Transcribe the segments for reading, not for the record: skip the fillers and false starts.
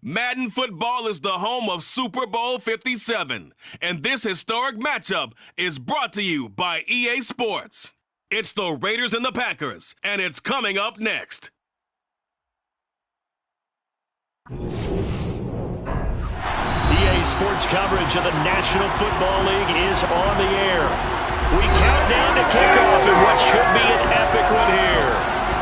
Madden football is the home of Super Bowl 57, and this historic matchup is brought to you by EA Sports. It's the Raiders and the Packers, and it's coming up next. EA Sports coverage of the National Football League is on the air. We count down to kickoff in what should be an epic one here,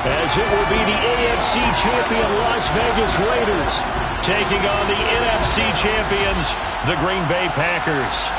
as it will be the AFC champion Las Vegas Raiders taking on the NFC champions, the Green Bay Packers.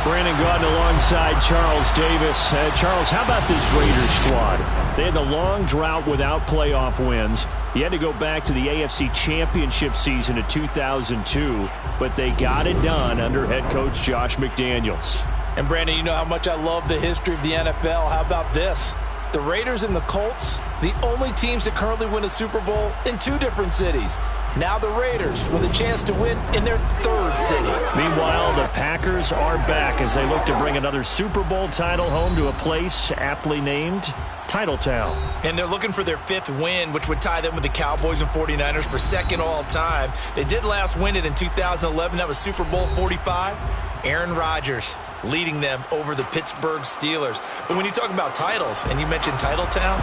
Brandon Gaudin alongside Charles Davis. Charles, how about this Raiders squad? They had the long drought without playoff wins. You had to go back to the AFC Championship season of 2002, but they got it done under head coach Josh McDaniels. And Brandon, you know how much I love the history of the NFL. How about this? The Raiders and the Colts, the only teams that currently win a Super Bowl in two different cities. Now the Raiders with a chance to win in their third city. Meanwhile, the Packers are back as they look to bring another Super Bowl title home to a place aptly named Titletown. And they're looking for their fifth win, which would tie them with the Cowboys and 49ers for second all time. They did last win it in 2011. That was Super Bowl 45. Aaron Rodgers leading them over the Pittsburgh Steelers. But when you talk about titles, and you mentioned Titletown,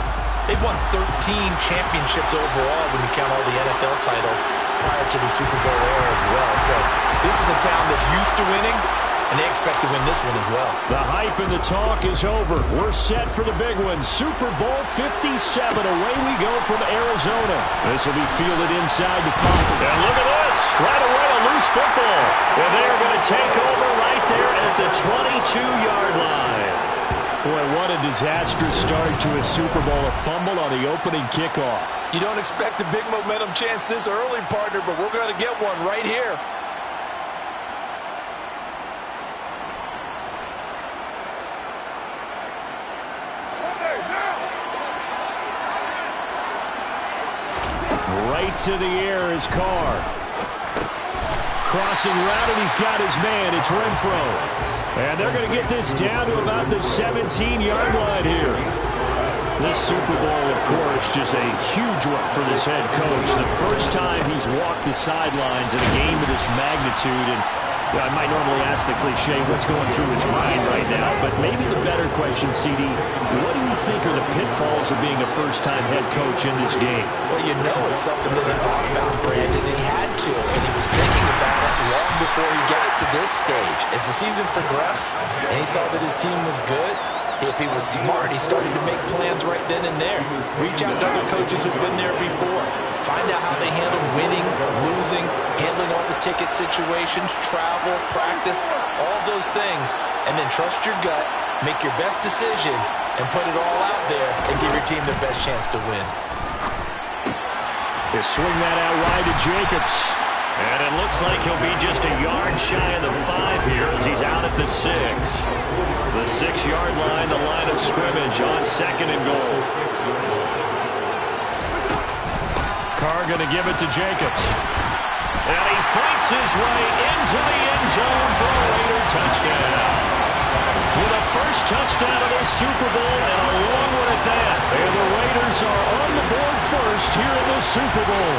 they've won 13 championships overall when you count all the NFL titles prior to the Super Bowl era as well. So this is a town that's used to winning, and they expect to win this one as well. The hype and the talk is over. We're set for the big one. Super Bowl 57. Away we go from Arizona. This will be fielded inside the 5. And look at this. Right away, a loose football. Well, they're going to take over right there at the 22-yard line. Boy, what a disastrous start to a Super Bowl. A fumble on the opening kickoff. You don't expect a big momentum chance this early, partner, but we're going to get one right here. Right to the air is Carr. Crossing route, and he's got his man. It's Renfro. And they're going to get this down to about the 17-yard line here. This Super Bowl, of course, just a huge one for this head coach. The first time he's walked the sidelines in a game of this magnitude. And I might normally ask the cliche, what's going through his mind right now? But maybe the better question, CD, what do you think are the pitfalls of being a first-time head coach in this game? Well, you know it's something that he thought about, Brandon, and he had to. And he was thinking about it long before he got to this stage. As the season progressed and he saw that his team was good, if he was smart, he started to make plans right then and there. Reach out to other coaches who've been there before. Find out how they handle winning, losing, handling all the ticket situations, travel, practice, all those things. And then trust your gut, make your best decision, and put it all out there and give your team the best chance to win. They swing that out wide to Jacobs. And it looks like he'll be just a yard shy of the 5 here as he's out at the 6. The 6-yard line, the line of scrimmage on 2nd and goal. Carr going to give it to Jacobs. And he fights his way into the end zone for a Raider touchdown. With a first touchdown of this Super Bowl and a long one at that. And the Raiders are on the board first here in the Super Bowl.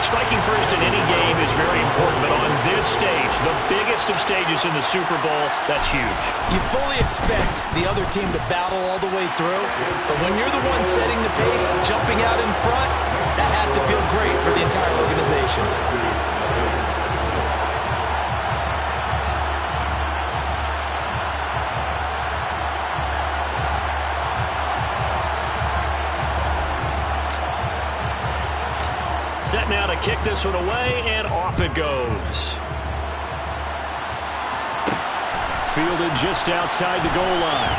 Striking first in any game is very important, but on this stage, the biggest of stages in the Super Bowl, that's huge. You fully expect the other team to battle all the way through, but when you're the one setting the pace, jumping out in front, that has to feel great for the entire organization. Set now to kick this one away, and off it goes. Fielded just outside the goal line.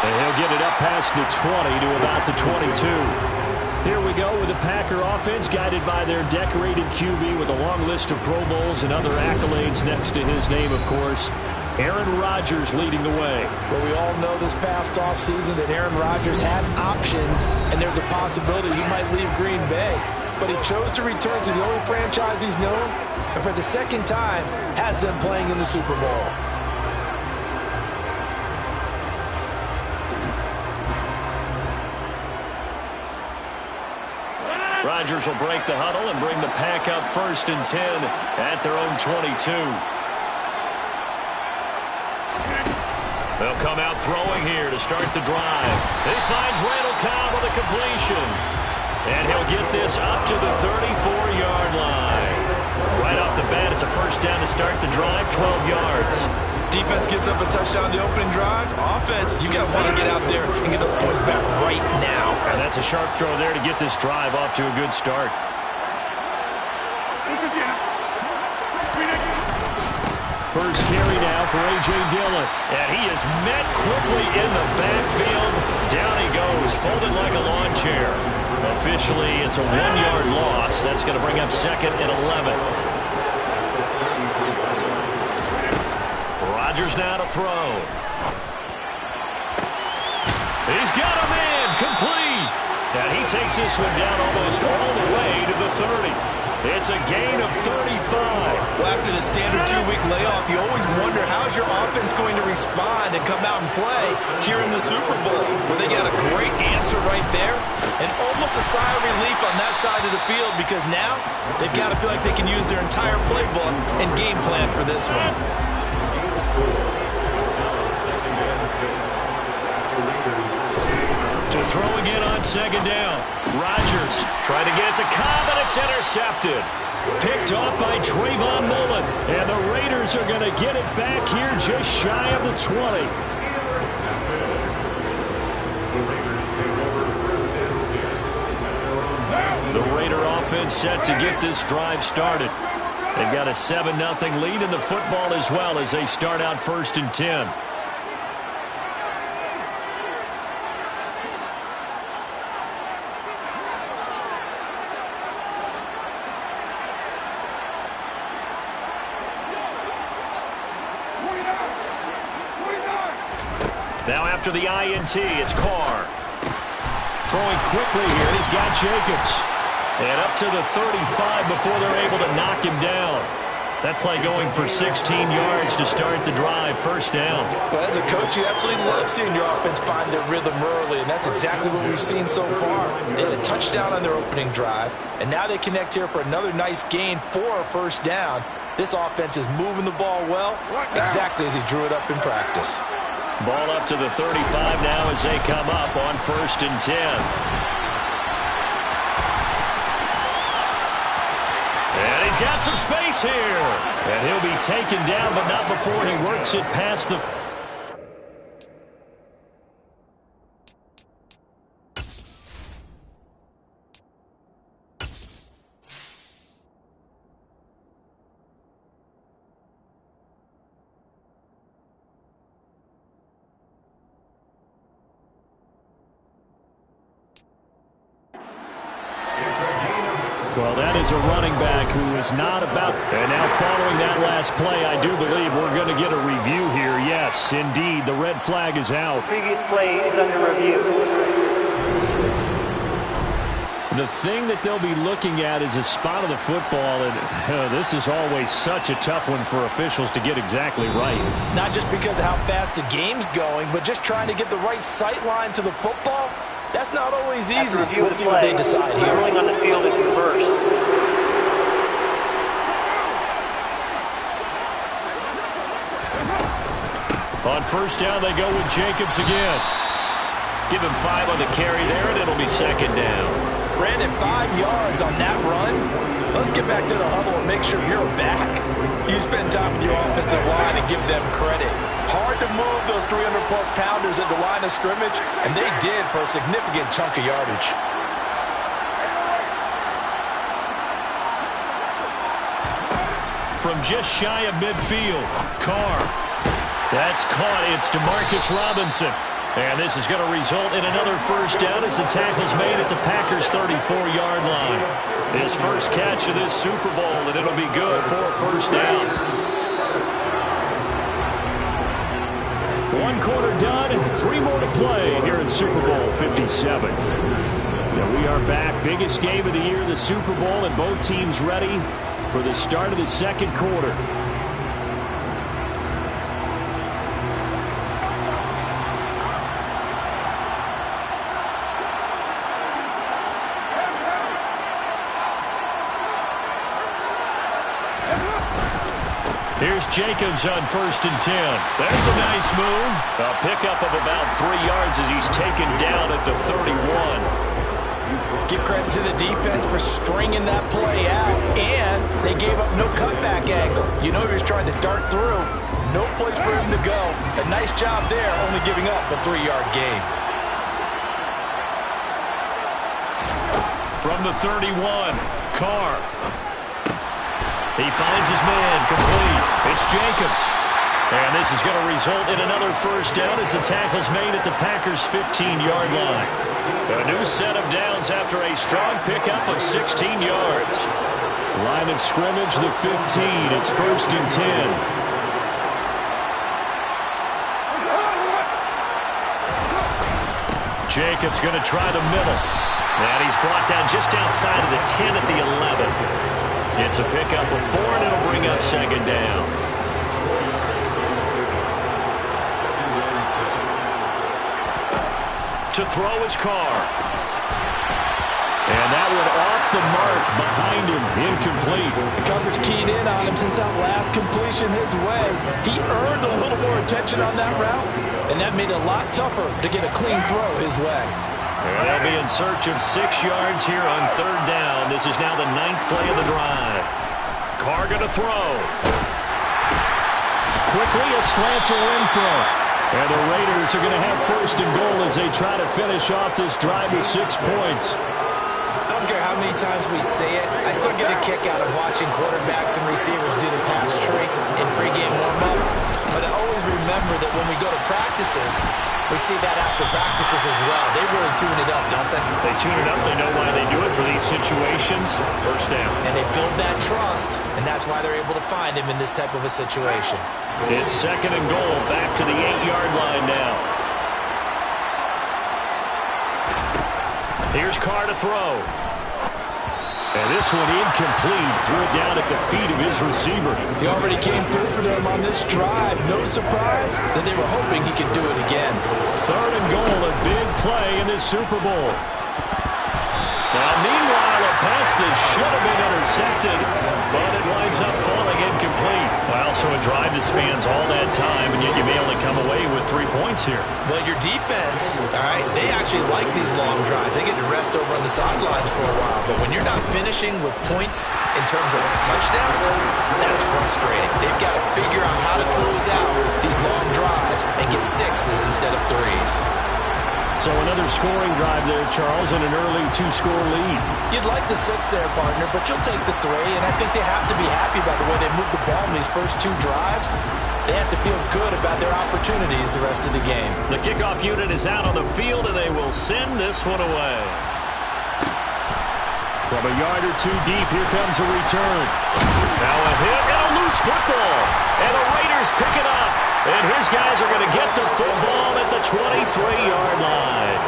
And he'll get it up past the 20 to about the 22. Here we go with the Packer offense guided by their decorated QB with a long list of Pro Bowls and other accolades next to his name, of course. Aaron Rodgers leading the way. Well, we all know this past offseason that Aaron Rodgers had options, and there's a possibility he might leave Green Bay. But he chose to return to the only franchise he's known, and for the second time, has them playing in the Super Bowl. Rodgers will break the huddle and bring the pack up 1st and 10 at their own 22. They'll come out throwing here to start the drive. He finds Randall Cobb with a completion. And he'll get this up to the 34-yard line. Right off the bat, it's a 1st down to start the drive, 12 yards. Defense gets up a touchdown on the opening drive. Offense, you got to want to get out there and get those points back right now. And that's a sharp throw there to get this drive off to a good start. First carry now for A.J. Dillon. And he is met quickly in the backfield. Down he goes, folded like a lawn chair. Officially, it's a 1-yard loss. That's going to bring up 2nd and 11. Rodgers now to throw. He's got a man, complete. And he takes this one down almost all the way to the 30. It's a gain of 35. Well, after the standard 2-week layoff, you always wonder how's your offense going to respond and come out and play here in the Super Bowl. Well, they got a great answer right there and almost a sigh of relief on that side of the field because now they've got to feel like they can use their entire playbook and game plan for this one. To throw again on 2nd down. Rodgers trying to get it to Cobb, and it's intercepted. Picked off by Trayvon Mullen. And the Raiders are going to get it back here just shy of the 20. The Raider offense set to get this drive started. They've got a 7-0 lead in the football as well as they start out 1st and 10. Now after the INT, it's Carr. Throwing quickly here, he's got Jacobs. And up to the 35 before they're able to knock him down. That play going for 16 yards to start the drive, 1st down. Well, as a coach, you absolutely love seeing your offense find their rhythm early, and that's exactly what we've seen so far. They had a touchdown on their opening drive, and now they connect here for another nice gain for a 1st down. This offense is moving the ball well, exactly as he drew it up in practice. Ball up to the 35 now as they come up on 1st and 10. And he's got some space here. And he'll be taken down, but not before he works it past the... Well, that is a running back who is not about... And now following that last play, I do believe we're going to get a review here. Yes, indeed, the red flag is out. Previous play is under review. The thing that they'll be looking at is a spot of the football, and this is always such a tough one for officials to get exactly right. Not just because of how fast the game's going, but just trying to get the right sight line to the football. That's not always easy. We'll see what they decide here. Rolling on the field is reversed. On 1st down, they go with Jacobs again. Give him 5 on the carry there, and it'll be 2nd down. Brandon, 5 yards on that run. Let's get back to the huddle and make sure you're back. You spend time with your offensive line and give them credit. Hard to move those 300-plus pounders at the line of scrimmage, and they did for a significant chunk of yardage. From just shy of midfield, Carr. That's caught. It's DeMarcus Robinson. And this is going to result in another 1st down as the tackle's made at the Packers' 34-yard line. His first catch of this Super Bowl, and it'll be good for a 1st down. 1 quarter done and 3 more to play here in Super Bowl 57. Now we are back. Biggest game of the year, the Super Bowl, and both teams ready for the start of the 2nd quarter. Here's Jacobs on 1st and 10. That's a nice move. A pickup of about 3 yards as he's taken down at the 31. Give credit to the defense for stringing that play out, and they gave up no cutback angle. You know he was trying to dart through. No place for him to go. A nice job there, only giving up a 3-yard gain. From the 31, Carr. He finds his man, complete. It's Jacobs. And this is going to result in another first down as the tackle's made at the Packers' 15-yard line. A new set of downs after a strong pickup of 16 yards. Line of scrimmage, the 15. It's 1st and 10. Jacobs going to try the middle. And he's brought down just outside of the 10 at the 11. It's a pickup of 4, and it'll bring up 2nd down. To throw his Carr. And that one off the mark behind him. Incomplete. The coverage keyed in on him since that last completion his way. He earned a little more attention on that route, and that made it a lot tougher to get a clean throw his way. And they'll be in search of 6 yards here on 3rd down. This is now the 9th play of the drive. Carr going to throw. Quickly a slanter in throw. And the Raiders are going to have 1st and goal as they try to finish off this drive with 6 points. I don't care how many times we see it. I still get a kick out of watching quarterbacks and receivers do the pass tree in pregame warm-up. But I always remember that when we go to practices, we see that after practices as well. They really tune it up, don't they? They tune it up. They know why they do it for these situations. 1st down. And they build that trust, and that's why they're able to find him in this type of a situation. It's 2nd and goal. Back to the 8-yard line now. Here's Carr to throw. And this one incomplete. Threw it down at the feet of his receiver. He already came through for them on this drive. No surprise that they were hoping he could do it again. 3rd and goal, a big play in this Super Bowl. Now, meanwhile, a pass that should have been intercepted, but it winds up falling incomplete. Well, so a drive that spans all that time, and yet you may only come away with 3 points here. Well, your defense, all right, they actually like these long drives. They get to rest over on the sidelines for a while, but when you're not finishing with points in terms of touchdowns, that's frustrating. They've got to figure out how to close out these long drives and get 6s instead of 3s. So another scoring drive there, Charles, and an early 2-score lead. You'd like the 6 there, partner, but you'll take the 3, and I think they have to be happy by the way they moved the ball in these first 2 drives. They have to feel good about their opportunities the rest of the game. The kickoff unit is out on the field, and they will send this one away. From a yard or 2 deep, here comes a return. Now a hit and a loose football, and the Raiders pick it up. And his guys are going to get the football at the 23-yard line.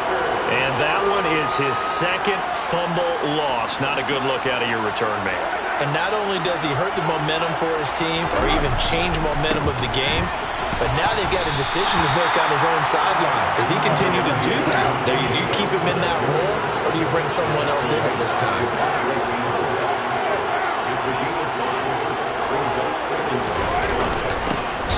And that one is his 2nd fumble loss. Not a good look out of your return man. And not only does he hurt the momentum for his team or even change momentum of the game, but now they've got a decision to make on his own sideline. Does he continue to do that? Do you keep him in that role, or do you bring someone else in at this time?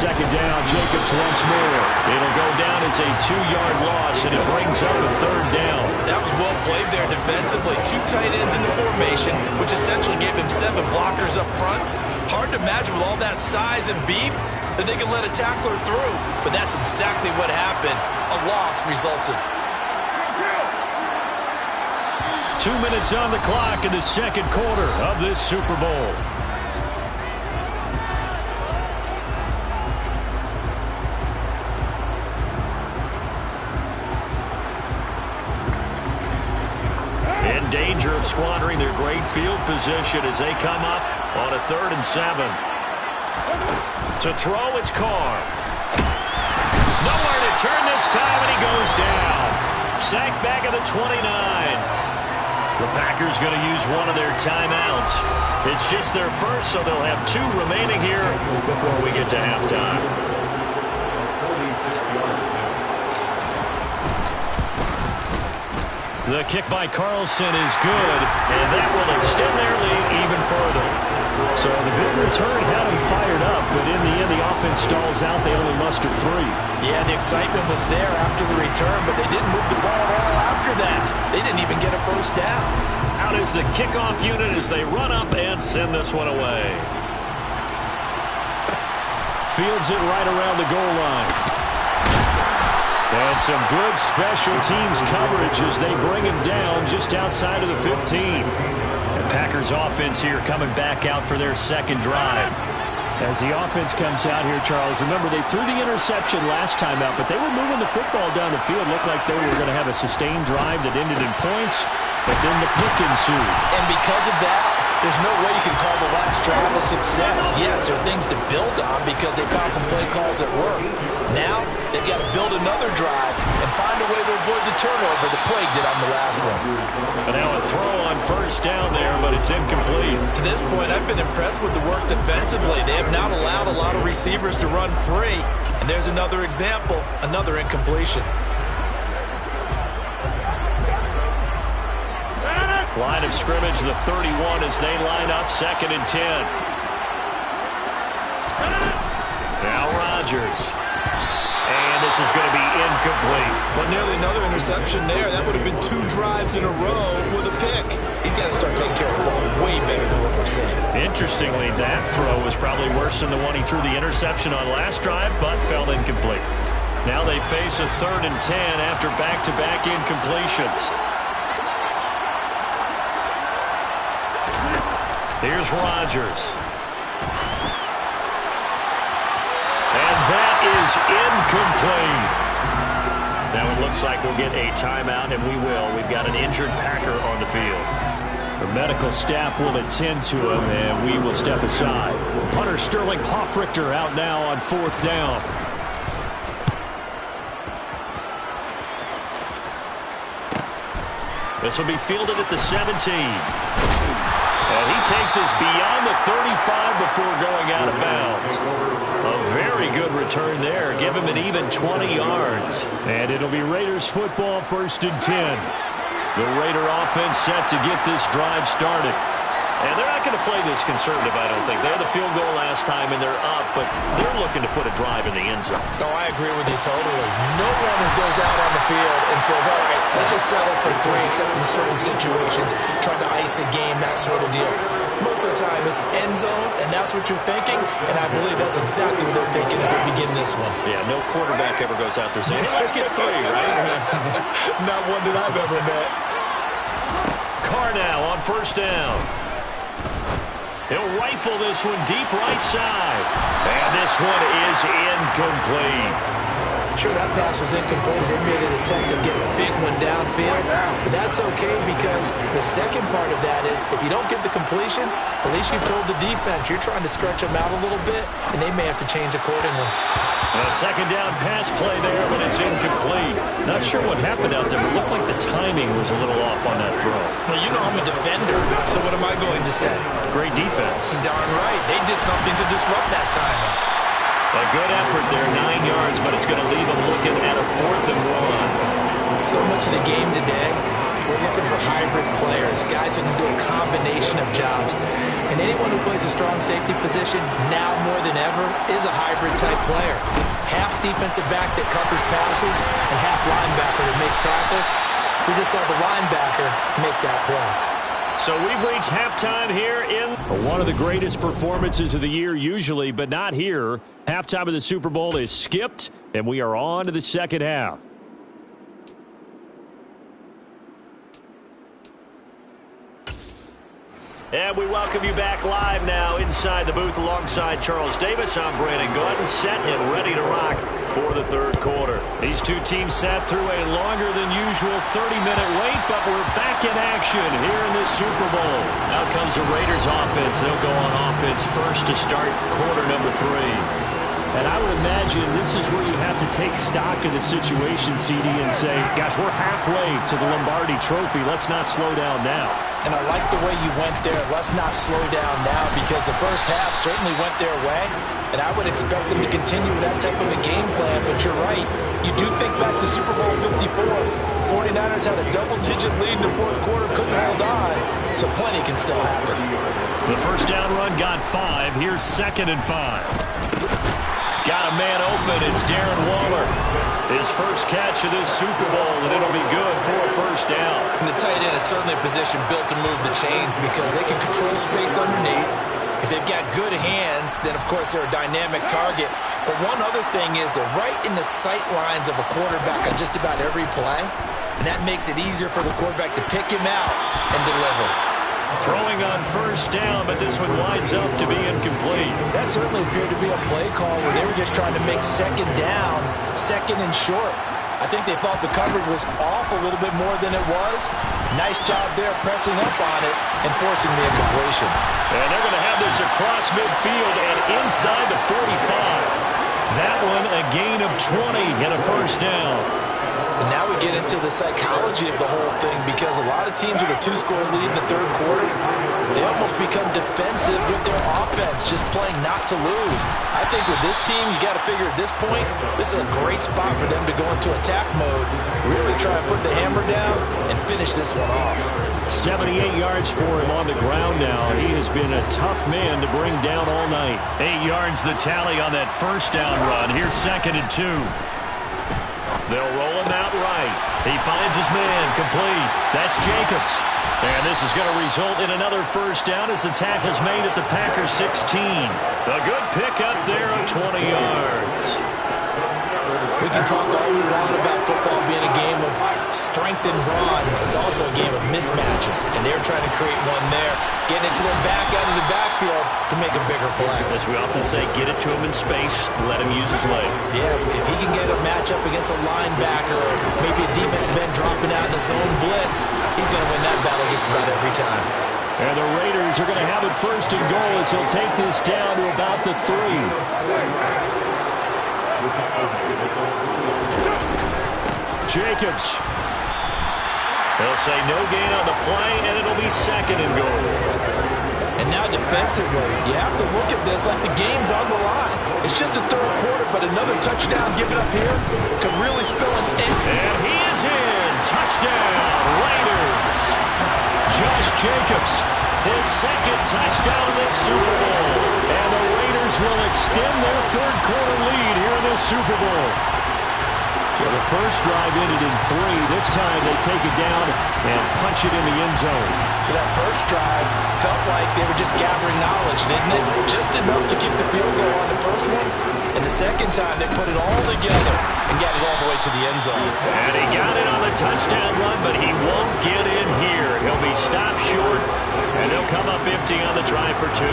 Second down, Jacobs once more. It'll go down as a 2-yard loss, and it brings up a 3rd down. That was well played there defensively. 2 tight ends in the formation, which essentially gave him 7 blockers up front. Hard to imagine with all that size and beef that they could let a tackler through. But that's exactly what happened. A loss resulted. 2 minutes on the clock in the 2nd quarter of this Super Bowl. In danger of squandering their great field position as they come up on a 3rd and 7. To throw, it's Carr. Nowhere to turn this time, and he goes down. Sacked back at the 29. The Packers going to use one of their timeouts. It's just their first, so they'll have 2 remaining here before we get to halftime. The kick by Carlson is good, and that will extend their lead even further. So the big return had them fired up, but in the end, the offense stalls out. They only muster 3. Yeah, the excitement was there after the return, but they didn't move the ball at all after that. They didn't even get a first down. Out is the kickoff unit as they run up and send this one away. Fields it right around the goal line. And some good special teams coverage as they bring him down just outside of the 15. The Packers offense here coming back out for their second drive. As the offense comes out here, Charles, remember they threw the interception last time out, but they were moving the football down the field. Looked like they were going to have a sustained drive that ended in points, but then the pick ensued. And because of that, there's no way you can call the last drive a success. Yes, there are things to build on because they found some play calls that work. Now, they've got to build another drive and find a way to avoid the turnover the Plague did on the last one. But now a throw on first down there, but it's incomplete. To this point, I've been impressed with the work defensively. They have not allowed a lot of receivers to run free. And there's another example, another incompletion. Line of scrimmage, the 31 as they line up, 2nd and 10. Now Rodgers. And this is going to be incomplete. But nearly another interception there. That would have been 2 drives in a row with a pick. He's got to start taking care of the ball way better than what we're seeing. Interestingly, that throw was probably worse than the one he threw the interception on last drive, but fell incomplete. Now they face a 3rd and 10 after back-to-back incompletions. Here's Rodgers. And that is incomplete. Now it looks like we'll get a timeout, and we will. We've got an injured Packer on the field. The medical staff will attend to him, and we will step aside. Punter Sterling Hoffrichter out now on 4th down. This will be fielded at the 17. And he takes us beyond the 35 before going out of bounds. A very good return there. Give him an even 20 yards. And it'll be Raiders football, 1st and 10. The Raider offense set to get this drive started. And they're not going to play this conservative, I don't think. They had the field goal last time, and they're up, but they're looking to put a drive in the end zone. Oh, I agree with you totally. No one goes out on the field and says, all right, let's just settle for 3, except in certain situations, trying to ice a game, that sort of deal. Most of the time, it's end zone, and that's what you're thinking, and I believe that's exactly what they're thinking as they begin this one. Yeah, no quarterback ever goes out there saying, hey, let's get 3, right? Not one that I've ever met. Carr now on 1st down. He'll rifle this one deep right side. And this one is incomplete. Sure, that pass was incomplete as they made an attempt to get a big one downfield. But that's okay because the second part of that is if you don't get the completion, at least you've told the defense you're trying to stretch them out a little bit, and they may have to change accordingly. A 2nd down pass play there, but it's incomplete. Not sure what happened out there, but it looked like the timing was a little off on that throw. Well, you know I'm a defender, so what am I going to say? Great defense. Darn right. They did something to disrupt that timing. A good effort there, 9 yards, but it's going to leave them looking at a 4th and 1. So much of the game today, we're looking for hybrid players, guys who can do a combination of jobs. And anyone who plays a strong safety position, now more than ever, is a hybrid-type player. Half defensive back that covers passes and half linebacker that makes tackles. We just saw the linebacker make that play. So we've reached halftime here in one of the greatest performances of the year usually, but not here. Halftime of the Super Bowl is skipped, and we are on to the second half. And we welcome you back live now inside the booth alongside Charles Davis. I'm Brandon Gordon, set and ready to rock for the 3rd quarter. These two teams sat through a longer than usual 30-minute wait, but we're back in action here in this Super Bowl. Out comes the Raiders offense. They'll go on offense first to start quarter number 3. And I would imagine this is where you have to take stock of the situation, CD, and say, gosh, we're halfway to the Lombardi Trophy. Let's not slow down now. And I like the way you went there. Let's not slow down now, because the first half certainly went their way. And I would expect them to continue that type of a game plan. But you're right. You do think back to Super Bowl 54. 49ers had a double-digit lead in the fourth quarter, couldn't hold on. So plenty can still happen. The first down run got 5. Here's 2nd and 5. Got a man open. It's Darren Waller. His first catch of this Super Bowl, and it'll be good for a first down. And the tight end is certainly a position built to move the chains because they can control space underneath. If they've got good hands, then, of course, they're a dynamic target. But one other thing is they're right in the sight lines of a quarterback on just about every play, and that makes it easier for the quarterback to pick him out and deliver. Throwing on first down, but this one winds up to be incomplete. That certainly appeared to be a play call where they were just trying to make second down, second and short. I think they thought the coverage was off a little bit more than it was. Nice job there pressing up on it and forcing the incompletion. And they're going to have this across midfield and inside the 45. That one a gain of 20 and a first down. And now we get into the psychology of the whole thing, because a lot of teams with a 2-score lead in the third quarter, they almost become defensive with their offense, just playing not to lose. I think with this team, you got to figure at this point, this is a great spot for them to go into attack mode, really try to put the hammer down and finish this one off. 78 yards for him on the ground now. He has been a tough man to bring down all night. 8 yards the tally on that first down run. Here's 2nd and 2. They'll roll him out right. He finds his man, complete. That's Jacobs. And this is going to result in another first down as the tackle's made at the Packers 16. A good pickup there of 20 yards. We can talk all we want about football being a game of strength and brawn. It's also a game of mismatches, and they're trying to create one there, getting it to their back out of the backfield to make a bigger play. As we often say, get it to him in space, let him use his leg. Yeah, if he can get a matchup against a linebacker or maybe a defensive end dropping out in a zone blitz, he's going to win that battle just about every time. And the Raiders are going to have it first and goal as he'll take this down to about the 3. Jacobs. They'll say no gain on the play, and it'll be 2nd and goal. And now defensively, you have to look at this like the game's on the line. It's just a third quarter, but another touchdown given up here could really spill an end. And he is in. Touchdown, Raiders. Josh Jacobs, his 2nd touchdown in this Super Bowl. And the Raiders will extend their third quarter lead here in this Super Bowl. So the first drive ended in 3. This time they take it down and punch it in the end zone. So that first drive felt like they were just gathering knowledge, didn't it? Just enough to keep the field goal on the first one. And the second time they put it all together and got it all the way to the end zone. And he got it on the touchdown run, but he won't get in here. He'll be stopped short, and he'll come up empty on the try for 2.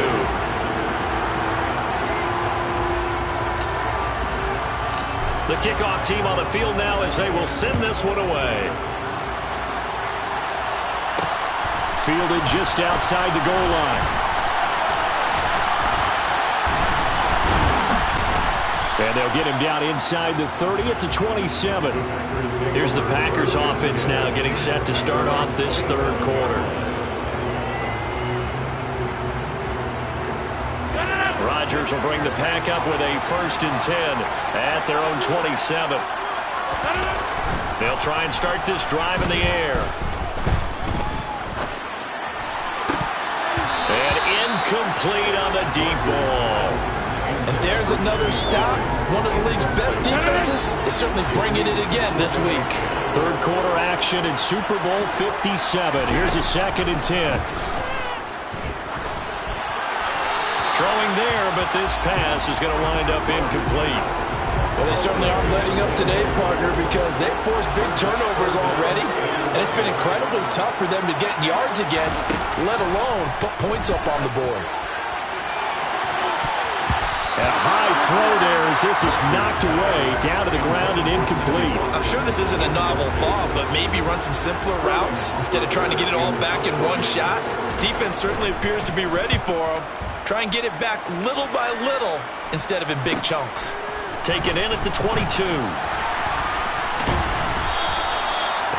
The kickoff team on the field now as they will send this one away. Fielded just outside the goal line. And they'll get him down inside the 30 at the 27. Here's the Packers offense now getting set to start off this third quarter. Rodgers will bring the pack up with a 1st and 10 at their own 27. They'll try and start this drive in the air. And incomplete on the deep ball. And there's another stop. One of the league's best defenses is certainly bringing it again this week. Third quarter action in Super Bowl 57. Here's a 2nd and 10. Throwing there, but this pass is going to wind up incomplete. Well, they certainly aren't letting up today, partner, because they've forced big turnovers already. And it's been incredibly tough for them to get yards against, let alone put points up on the board. A high throw there as this is knocked away, down to the ground and incomplete. I'm sure this isn't a novel thought, but maybe run some simpler routes instead of trying to get it all back in one shot. Defense certainly appears to be ready for them. Try and get it back little by little instead of in big chunks. Taken in at the 22.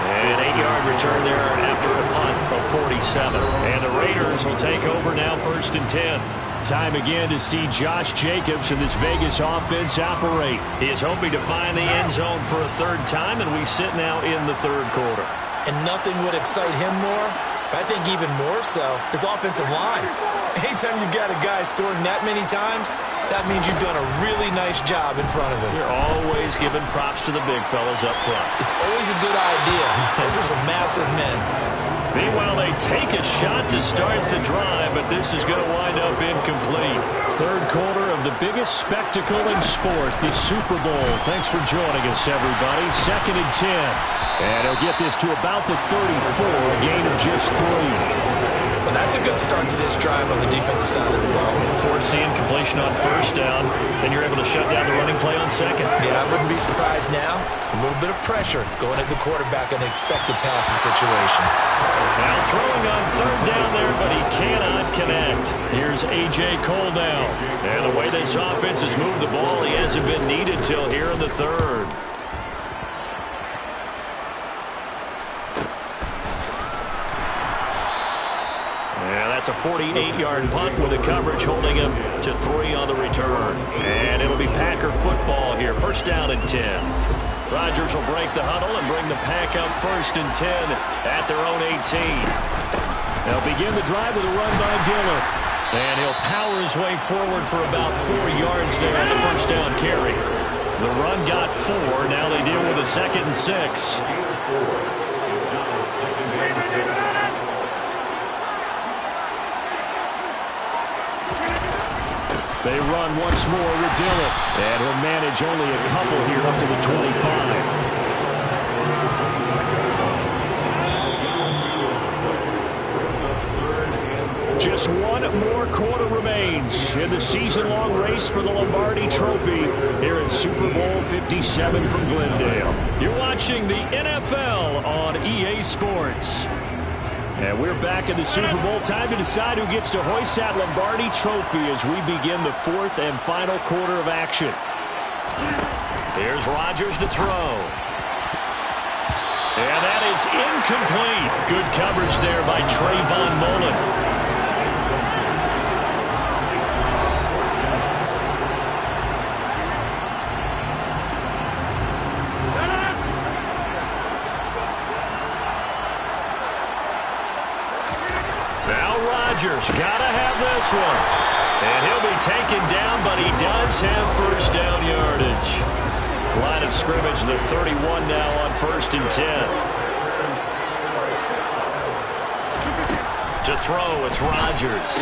An 8-yard return there after a punt of 47. And the Raiders will take over now, 1st and 10. Time again to see Josh Jacobs and this Vegas offense operate. He is hoping to find the end zone for a 3rd time, and we sit now in the 3rd quarter. And nothing would excite him more, but I think even more so, his offensive line. Anytime you've got a guy scoring that many times, that means you've done a really nice job in front of him. You're always giving props to the big fellas up front. It's always a good idea. Those are some massive men. Meanwhile, they take a shot to start the drive, but this is going to wind up incomplete. 3rd quarter of the biggest spectacle in sport, the Super Bowl. Thanks for joining us, everybody. 2nd and 10. And he'll get this to about the 34, a gain of just 3. Well, that's a good start to this drive on the defensive side of the ball. Forcing completion on 1st down, then you're able to shut down the running play on 2nd. Yeah, I wouldn't be surprised now. A little bit of pressure going at the quarterback in an expected passing situation. Now throwing on 3rd down there, but he cannot connect. Here's A.J. Cole now. And the way this offense has moved the ball, he hasn't been needed till here in the 3rd. That's a 48-yard punt with the coverage holding him to 3 on the return. And it'll be Packer football here. 1st down and 10. Rodgers will break the huddle and bring the Pack up 1st and 10 at their own 18. They'll begin the drive with a run by Dillon. And he'll power his way forward for about 4 yards there on the 1st down carry. The run got 4. Now they deal with a 2nd and 6. They run once more with Dillon. And he'll manage only a couple here up to the 25. Just one more quarter remains in the season-long race for the Lombardi Trophy here at Super Bowl 57 from Glendale. You're watching the NFL on EA Sports. And we're back in the Super Bowl. Time to decide who gets to hoist that Lombardi Trophy as we begin the 4th and final quarter of action. Here's Rodgers to throw. And that is incomplete. Good coverage there by Trayvon Mullen. Gotta have this one. And he'll be taken down, but he does have 1st down yardage. Line of scrimmage, the 31 now on 1st and 10. To throw, it's Rodgers.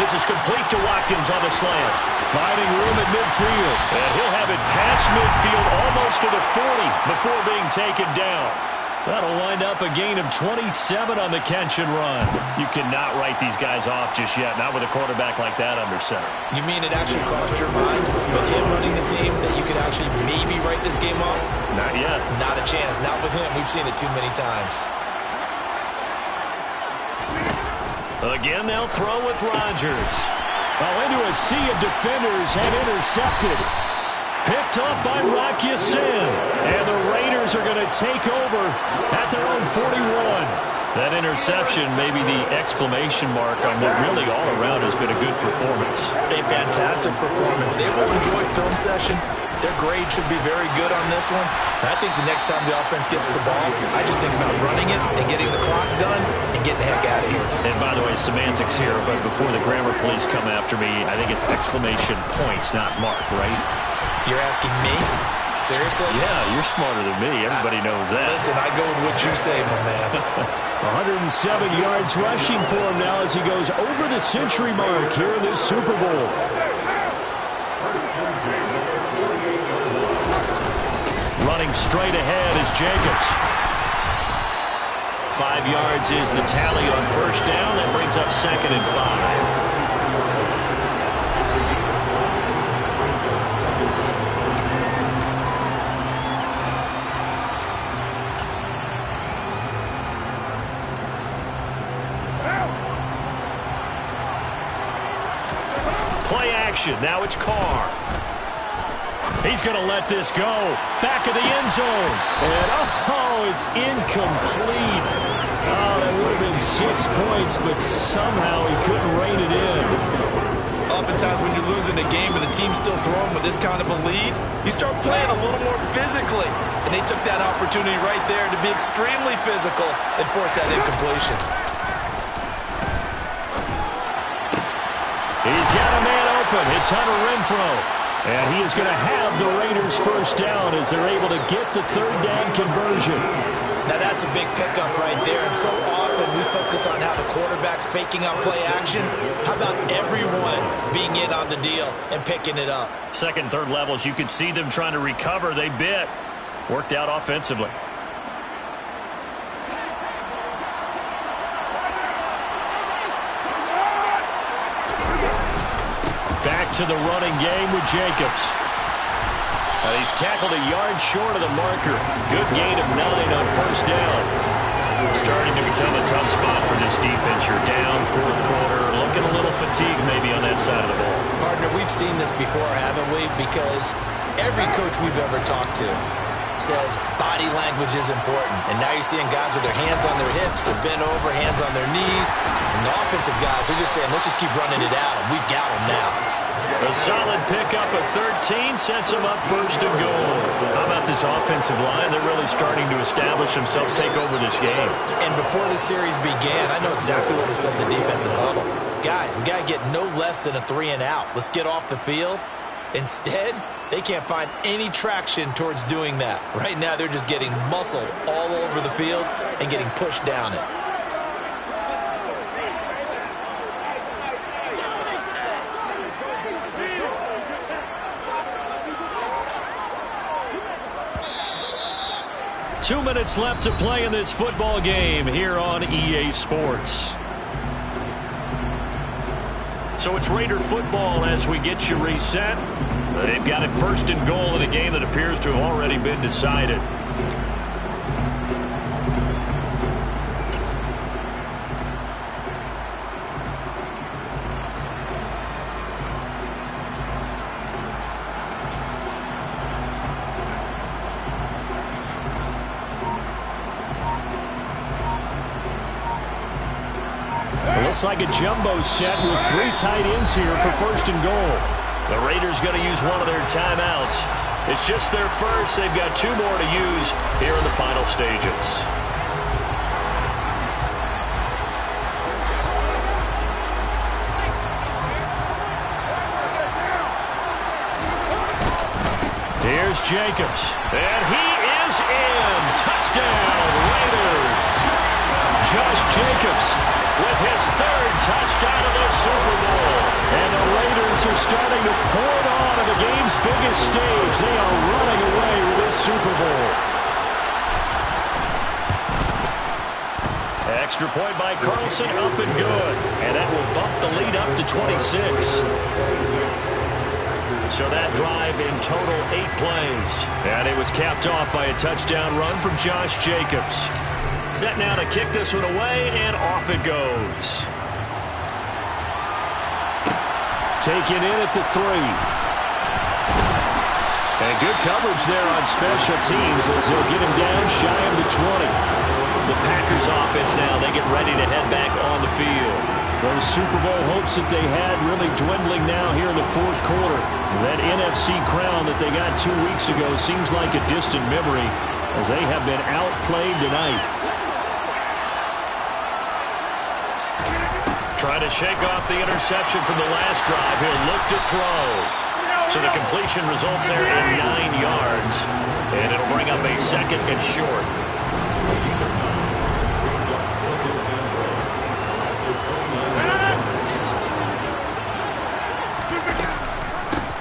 This is complete to Watkins on the slant. Finding room at midfield. And he'll have it past midfield almost to the 40 before being taken down. That'll wind up a gain of 27 on the catch and run. You cannot write these guys off just yet, not with a quarterback like that under center. You mean it actually crossed your mind with him running the team that you could actually maybe write this game off? Not yet. Not a chance. Not with him. We've seen it too many times. Again, they'll throw with Rodgers. Well, into a sea of defenders and intercepted. Picked up by Rock Ya-Sin. And the Raiders are going to take over at their own 41. That interception may be the exclamation mark on what really all around has been a good performance. A fantastic performance. They will enjoy film session. Their grade should be very good on this one. And I think the next time the offense gets the ball, I just think about running it and getting the clock done and getting the heck out of here. And by the way, semantics here, but before the grammar police come after me, I think it's exclamation points, not mark, right? You're asking me? Seriously? Yeah, you're smarter than me. Everybody knows that. Listen, I go with what you say, my man. 107 yards rushing for him now as he goes over the century mark here in this Super Bowl. Running straight ahead is Jacobs. 5 yards is the tally on 1st down. That brings up 2nd and 5. Play action. Now it's Carr. He's going to let this go. Back of the end zone. And, it's incomplete. Oh, that would have been 6 points, but somehow he couldn't rein it in. Oftentimes when you're losing a game and the team's still throwing with this kind of a lead, you start playing a little more physically. And they took that opportunity right there to be extremely physical and force that incompletion. He's got a man open. It's Hunter Renfrow. And he is going to have the Raiders first down as they're able to get the third down conversion. Now that's a big pickup right there, and so often we focus on how the quarterback's faking out play action. How about everyone being in on the deal and picking it up? Second, third levels, you could see them trying to recover. They bit. Worked out offensively. Back to the running game with Jacobs. He's tackled a yard short of the marker. Good gain of 9 on first down. Starting to become a tough spot for this defense. You're down fourth quarter. Looking a little fatigued maybe on that side of the ball. Partner, we've seen this before, haven't we? Because every coach we've ever talked to says body language is important. And now you're seeing guys with their hands on their hips, they're bent over, hands on their knees. And the offensive guys are just saying, let's just keep running it out, and we've got them now. A solid pickup of 13 sets them up first and goal. How about this offensive line? They're really starting to establish themselves, take over this game. And before the series began, I know exactly what was said in the defensive huddle. Guys, we got to get no less than a 3 and out. Let's get off the field. Instead, they can't find any traction towards doing that. Right now, they're just getting muscled all over the field and getting pushed down it. Two minutes left to play in this football game here on EA Sports. So it's Raider football as we get you reset. They've got it first and goal in a game that appears to have already been decided. Looks like a jumbo set with 3 tight ends here for first and goal. The Raiders going to use one of their timeouts. It's just their first. They've got 2 more to use here in the final stages. Here's Jacobs. And he is in. Touchdown, Raiders. Josh Jacobs with his 3rd touchdown of the Super Bowl. And the Raiders are starting to pour it on the game's biggest stage. They are running away with this Super Bowl. Extra point by Carlson, up and good. And that will bump the lead up to 26. So that drive in total 8 plays. And it was capped off by a touchdown run from Josh Jacobs. Set now to kick this one away, and off it goes. Taken in at the 3. And good coverage there on special teams as they'll get him down shy of the 20. The Packers offense now, they get ready to head back on the field. Those Super Bowl hopes that they had really dwindling now here in the fourth quarter. That NFC crown that they got 2 weeks ago seems like a distant memory as they have been outplayed tonight. Trying to shake off the interception from the last drive. He'll look to throw. So the completion results there in 9 yards. And it'll bring up a 2nd and short.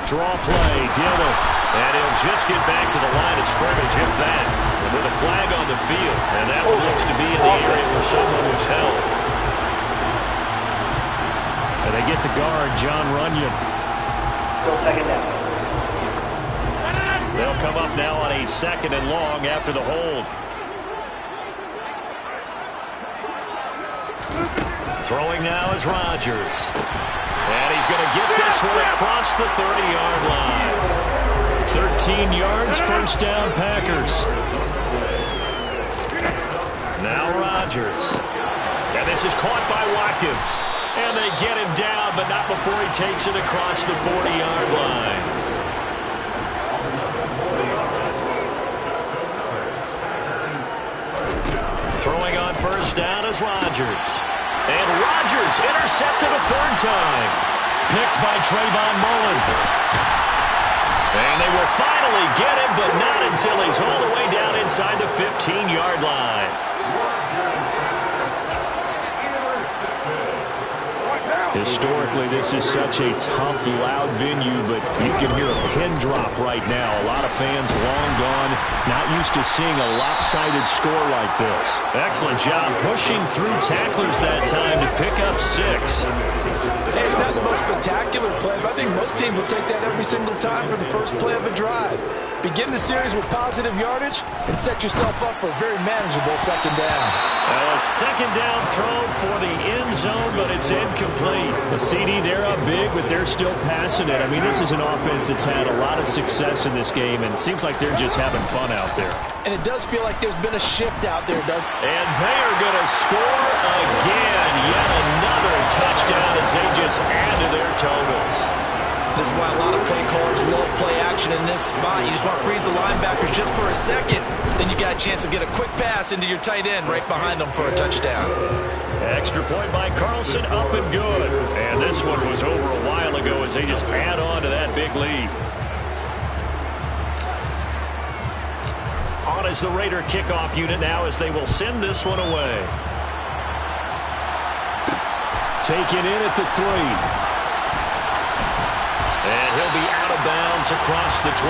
Draw play, Dillon. And he'll just get back to the line of scrimmage, if that. With a flag on the field. And that one looks to be in the area where someone was held. And they get the guard, John Runyon. Still 2nd down. They'll come up now on a 2nd and long after the hold. Throwing now is Rodgers. And he's going to get this one across the 30-yard line. 13 yards, first down, Packers. Now Rodgers. And this is caught by Watkins. And they get him down, but not before he takes it across the 40-yard line. Throwing on first down is Rodgers. And Rodgers intercepted a third time. Picked by Trayvon Mullen. And they will finally get him, but not until he's all the way down inside the 15-yard line. Historically, this is such a tough, loud venue, but you can hear a pin drop right now. A lot of fans long gone, not used to seeing a lopsided score like this. Excellent job pushing through tacklers that time to pick up 6. Hey, it's not the most spectacular play, but I think most teams will take that every single time for the first play of a drive. Begin the series with positive yardage and set yourself up for a very manageable second down. A second down throw for the end zone, but it's incomplete. The CD, they're up big, but they're still passing it. I mean, this is an offense that's had a lot of success in this game, and it seems like they're just having fun out there. And it does feel like there's been a shift out there, doesn't it? And they are going to score again. Yet another touchdown as they just add to their totals. This is why a lot of play callers love play action in this spot. You just want to freeze the linebackers just for a second. Then you got a chance to get a quick pass into your tight end right behind them for a touchdown. Extra point by Carlson, up and good. And this one was over a while ago as they just add on to that big lead. On is the Raider kickoff unit now as they will send this one away. Taken in at the 3. And he'll be out of bounds across the 25.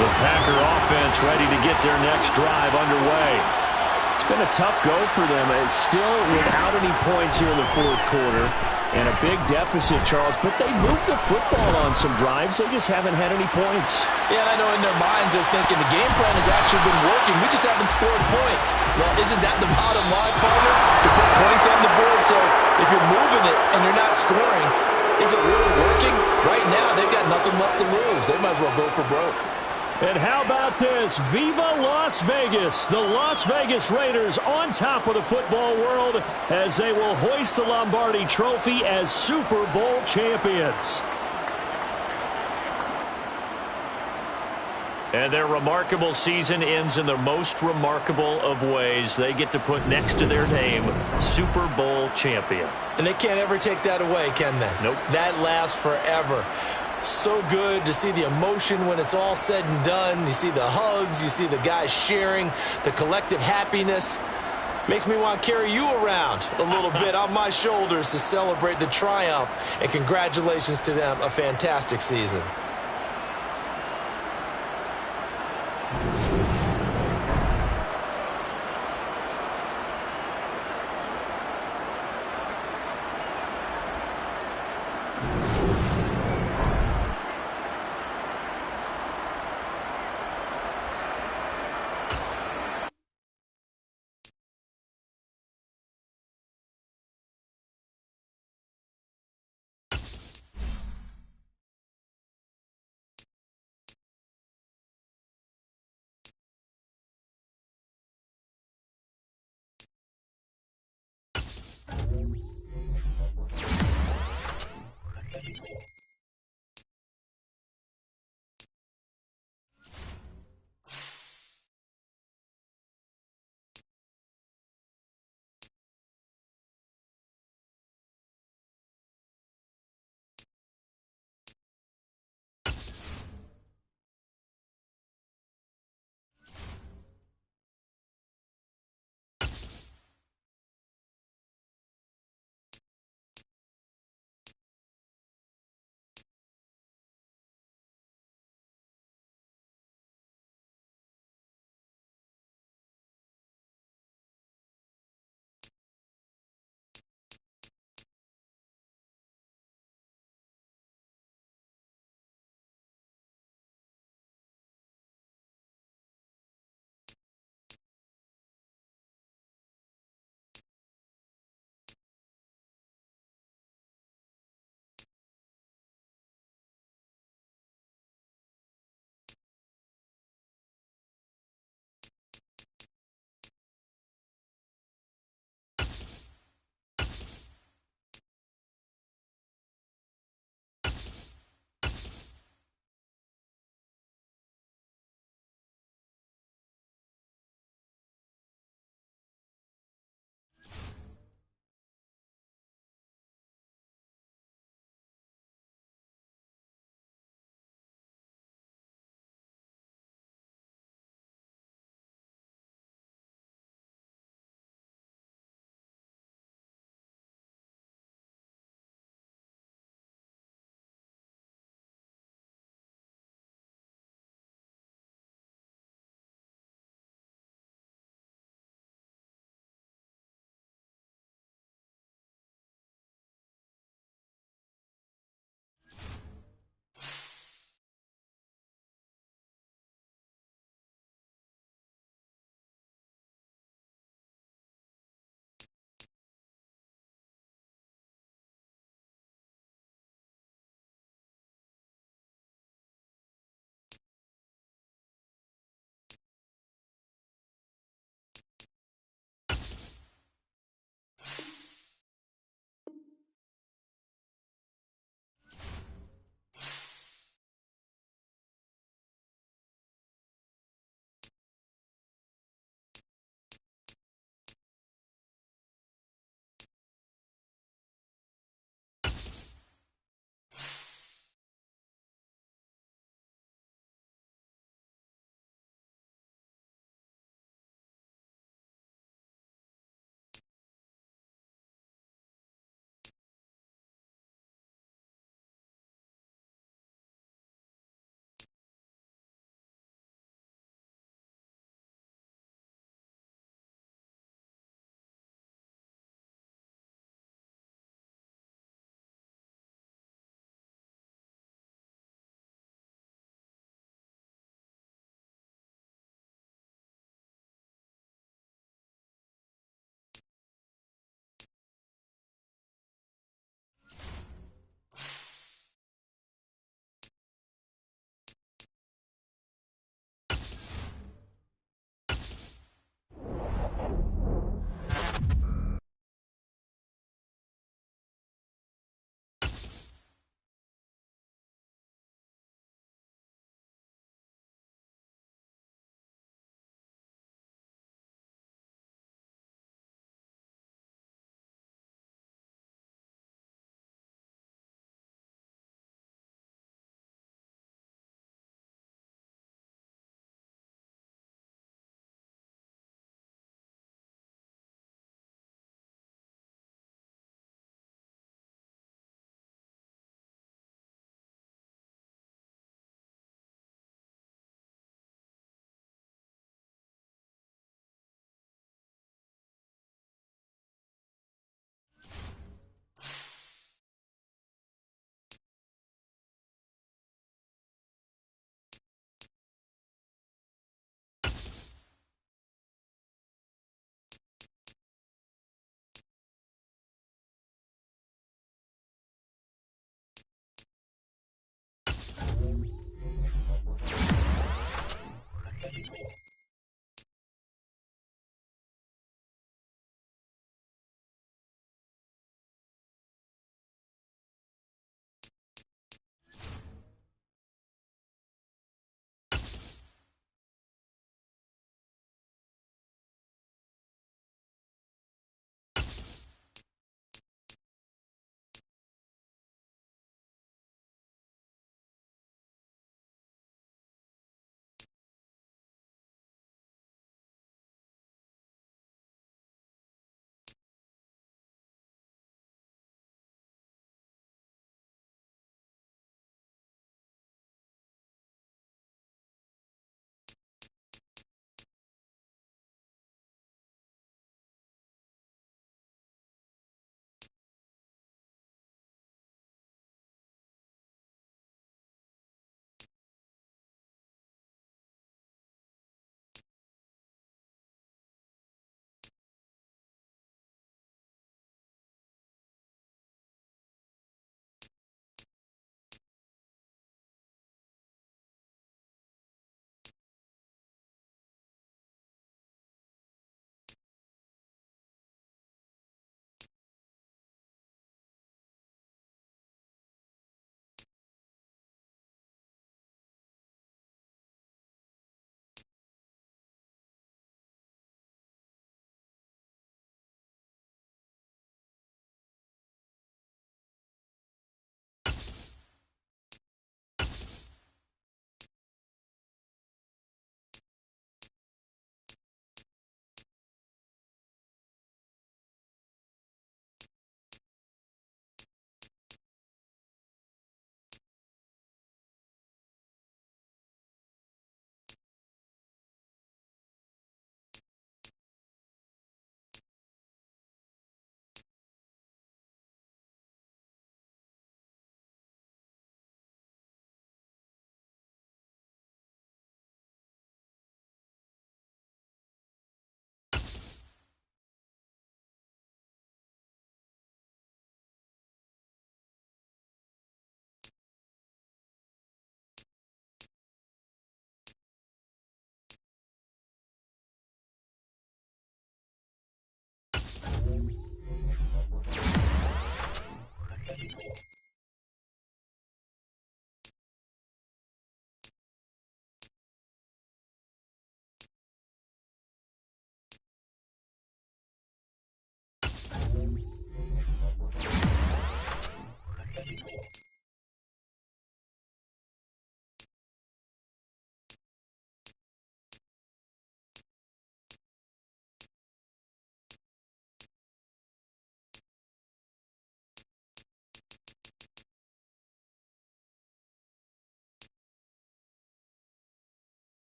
The Packer offense ready to get their next drive underway. It's been a tough go for them. It's still without any points here in the fourth quarter. And a big deficit, Charles, but they moved the football on some drives. They just haven't had any points. Yeah, and I know in their minds they're thinking the game plan has actually been working. We just haven't scored points. Well, isn't that the bottom line, partner? To put points on the board. So if you're moving it and you're not scoring, is it really working? Right now, they've got nothing left to lose. They might as well go for broke. And how about this? Viva Las Vegas! The Las Vegas Raiders on top of the football world as they will hoist the Lombardi Trophy as Super Bowl champions. And their remarkable season ends in the most remarkable of ways. They get to put next to their name, Super Bowl champion. And they can't ever take that away, can they? Nope. That lasts forever. So good to see the emotion when it's all said and done. You see the hugs, you see the guys sharing, the collective happiness. Makes me want to carry you around a little bit on my shoulders to celebrate the triumph. And congratulations to them, a fantastic season.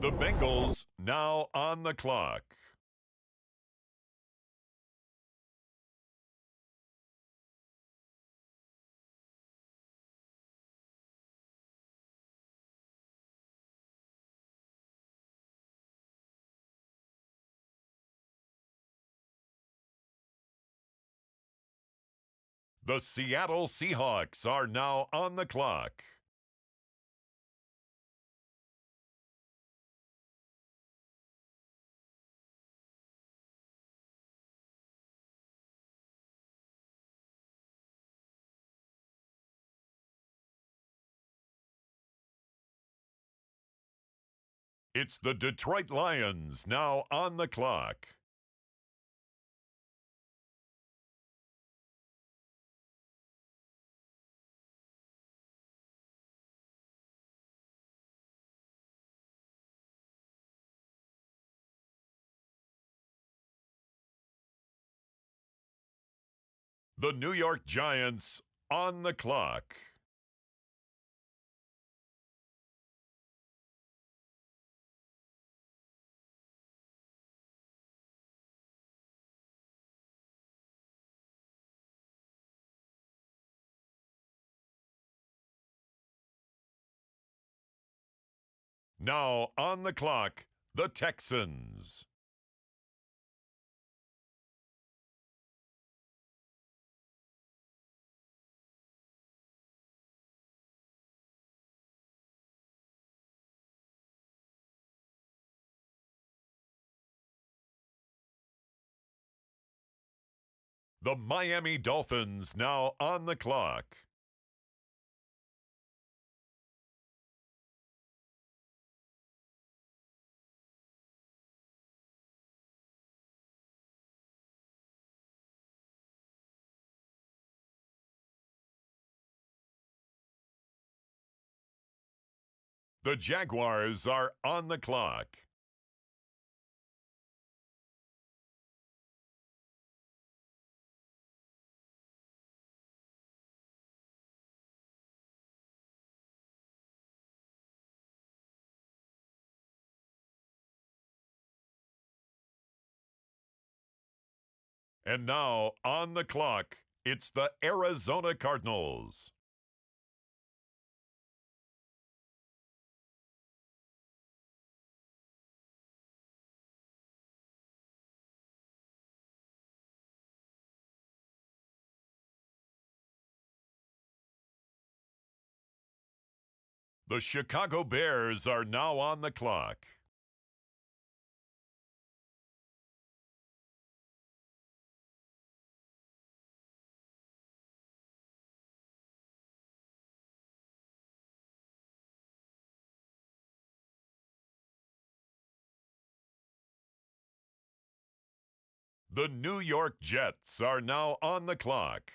The Bengals now on the clock. The Seattle Seahawks are now on the clock. It's the Detroit Lions now on the clock. The New York Giants on the clock. Now on the clock, the Texans. The Miami Dolphins now on the clock. The Jaguars are on the clock. And now on the clock, it's the Arizona Cardinals. The Chicago Bears are now on the clock. The New York Jets are now on the clock.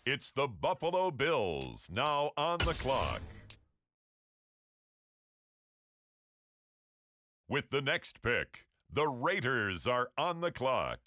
It's the Buffalo Bills now on the clock. With the next pick, the Raiders are on the clock.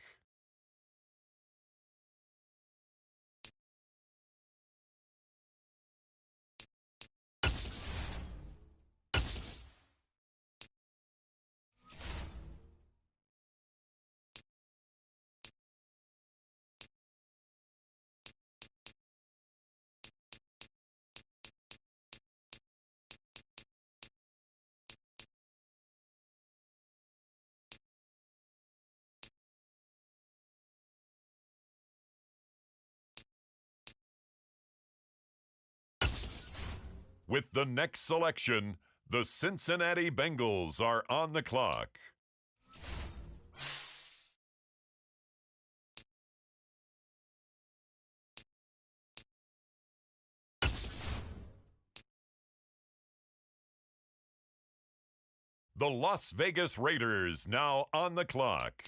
With the next selection, the Cincinnati Bengals are on the clock. The Las Vegas Raiders now on the clock.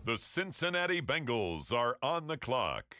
The Cincinnati Bengals are on the clock.